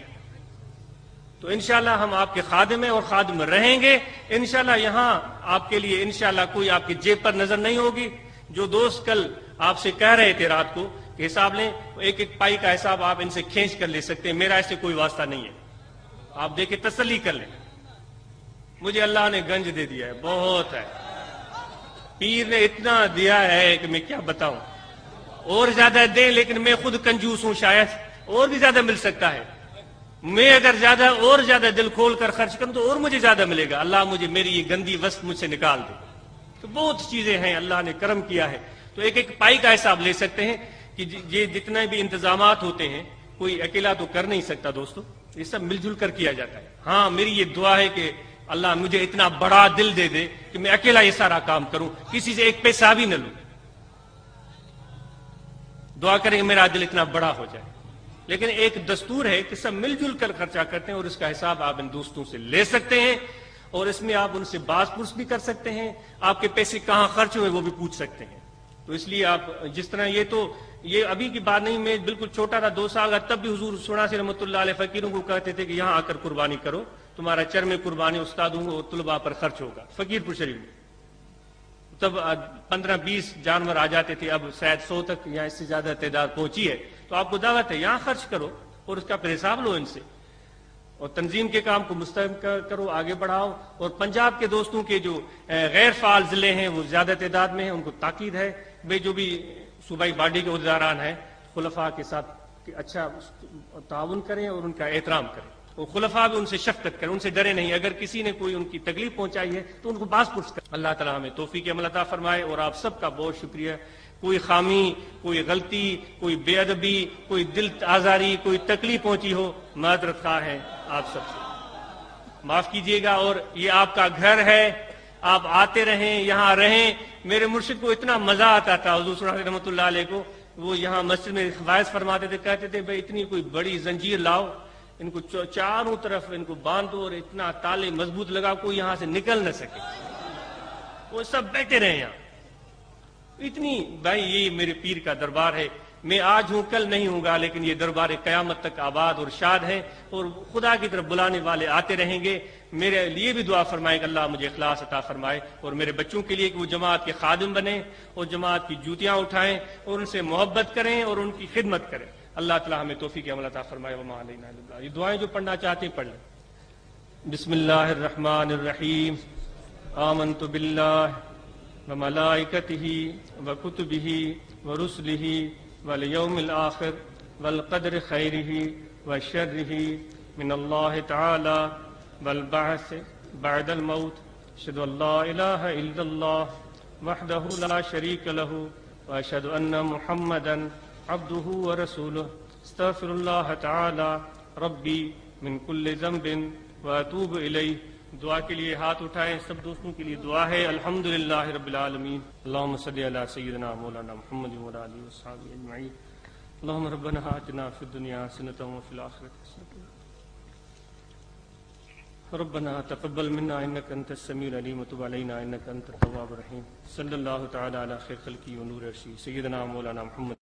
تو انشاءاللہ ہم آپ کے خادم ہیں اور خادم رہیں گے انشاءاللہ۔ یہاں آپ کے لیے انشاءاللہ کوئی آپ کی جیب پر نظر نہیں ہوگی۔ جو دوست کل آپ سے کہہ رہے تھے رات کو کہ حساب لیں، ایک ایک پائی کا حساب آپ ان سے کھینچ کر لے سکتے ہیں، میرا اس سے کوئی واسطہ نہیں ہے، آپ دیکھیں تسلی کر لیں۔ مجھے اللہ نے گنج دے دیا ہے، بہت ہے، پیر نے اتنا دیا ہے کہ میں کیا بتاؤں، اور زیادہ دیں، لیکن میں خود کنجوس ہوں، شاید اور بھی زیادہ مل سکتا ہے، میں اگر زیادہ اور زیادہ دل کھول کر خرچ کروں تو اور مجھے زیادہ ملے گا، اللہ مجھے میری یہ گندی وسط مجھ سے نکال دے۔ تو بہت چیزیں ہیں، اللہ نے کرم کیا ہے، تو ایک ایک پائی کا حساب لے سکتے ہیں کہ یہ جتنے بھی انتظامات ہوتے ہیں کوئی اکیلا تو کر نہیں سکتا دوستو، یہ سب مل جل کر کیا جاتا ہے۔ ہاں میری یہ دعا ہے کہ اللہ مجھے اتنا بڑا دل دے دے کہ میں اکیلا یہ سارا کام کروں، کسی سے ایک پیسہ بھی نہ لوں۔ دعا کریں کہ میرا دل اتنا بڑا ہو جائے، لیکن ایک دستور ہے کہ سب مل جل کر خرچہ کرتے ہیں، اور اس کا حساب آپ ان دوستوں سے لے سکتے ہیں، اور اس میں آپ ان سے باز پرس بھی کر سکتے ہیں، آپ کے پیسے کہاں خرچ ہوئے وہ بھی پوچھ سکتے ہیں۔ تو اس لیے آپ جس طرح یہ ابھی کی بات نہیں، میں بالکل چھوٹا تھا 2 سال کا، تب بھی حضور سوناسی رحمۃ اللہ علیہ فقیروں کو کہتے تھے کہ یہاں آ کر قربانی کرو، تمہارا چرم قربانی استادوں اور طلباء پر خرچ ہوگا فقیر پور شریف میں۔ تب 15-20 جانور آ جاتے تھے، اب شاید 100 تک یا اس سے زیادہ تعداد پہنچی ہے، تو آپ کو دعوت ہے یہاں خرچ کرو اور اس کا پھر حساب لو ان سے، اور تنظیم کے کام کو مستحکم کرو، آگے بڑھاؤ۔ اور پنجاب کے دوستوں کے جو غیر فعال ضلع ہیں وہ زیادہ تعداد میں ہیں، ان کو تاکید ہے بھائی جو بھی صوبائی باڈی کے عہدیداران ہیں خلفاء کے ساتھ اچھا تعاون کریں اور ان کا احترام کریں، اور خلفاء بھی ان سے شفقت کریں، ان سے ڈرے نہیں، اگر کسی نے کوئی ان کی تکلیف پہنچائی ہے تو ان کو باز پرس کریں۔ اللہ تعالیٰ ہمیں توفیق عمل عطا فرمائے، اور آپ سب کا بہت شکریہ۔ کوئی خامی، کوئی غلطی، کوئی بے ادبی، کوئی دل آزاری، کوئی تکلیف پہنچی ہو، معذرت خواہ ہیں آپ سب سے، معاف کیجیے گا۔ اور یہ آپ کا گھر ہے، آپ آتے رہیں، یہاں رہیں۔ میرے مرشد کو اتنا مزہ آتا تھا، حضور صلی اللہ علیہ رحمۃ اللہ علیہ کو، وہ یہاں مسجد میں واعظ فرماتے تھے، کہتے تھے بھائی اتنی کوئی بڑی زنجیر لاؤ، ان کو چاروں طرف ان کو باندھو اور اتنا تالے مضبوط لگا کوئی یہاں سے نکل نہ سکے، وہ سب بیٹھے رہے یہاں۔ اتنی بھائی یہ میرے پیر کا دربار ہے، میں آج ہوں کل نہیں ہوں گا، لیکن یہ دربار قیامت تک آباد اور شاد ہے، اور خدا کی طرف بلانے والے آتے رہیں گے۔ میرے لیے بھی دعا فرمائے کہ اللہ مجھے اخلاص عطا فرمائے، اور میرے بچوں کے لیے کہ وہ جماعت کے خادم بنیں اور جماعت کی جوتیاں اٹھائیں اور ان سے محبت کریں اور ان کی خدمت کریں۔ اللہ تعالیٰ ہمیں توفیق عمل عطا فرمائے۔ وما علینا الا البلاغ۔ یہ دعائیں جو پڑھنا چاہتے ہیں پڑھ لیں۔ بسم اللہ الرحمن الرحیم۔ آمنت باللہ وملائکتہ وکتبہ ورسلہ والیوم الآخر والقدر خیرہ وشرہ من اللہ تعالی والبعث بعد الموت اشهد ان لا الہ الا اللہ وحدہ لا شریک لہ واشهد ان محمدا عبدہ ورسولہ استغفر اللہ تعالی ربی من کل ذنب واتوب الیہ. دعا کے لیے ہاتھ اٹھائیں. سب دوستوں کے لیے دعا ہے. الحمدللہ رب العالمین. اللہم صلی علی سیدنا مولانا محمد وعلی آلہ وصحبہ اجمعین. اللہم ربنا آتنا فی الدنیا حسنۃ وفی الآخرۃ حسنۃ. ربنا تقبل منا انک انت السمیع العلیم وتب علینا انک انت التواب الرحیم. صلی اللہ تعالی علی خیر خلقہ ونور عرشہ سیدنا مولانا محمد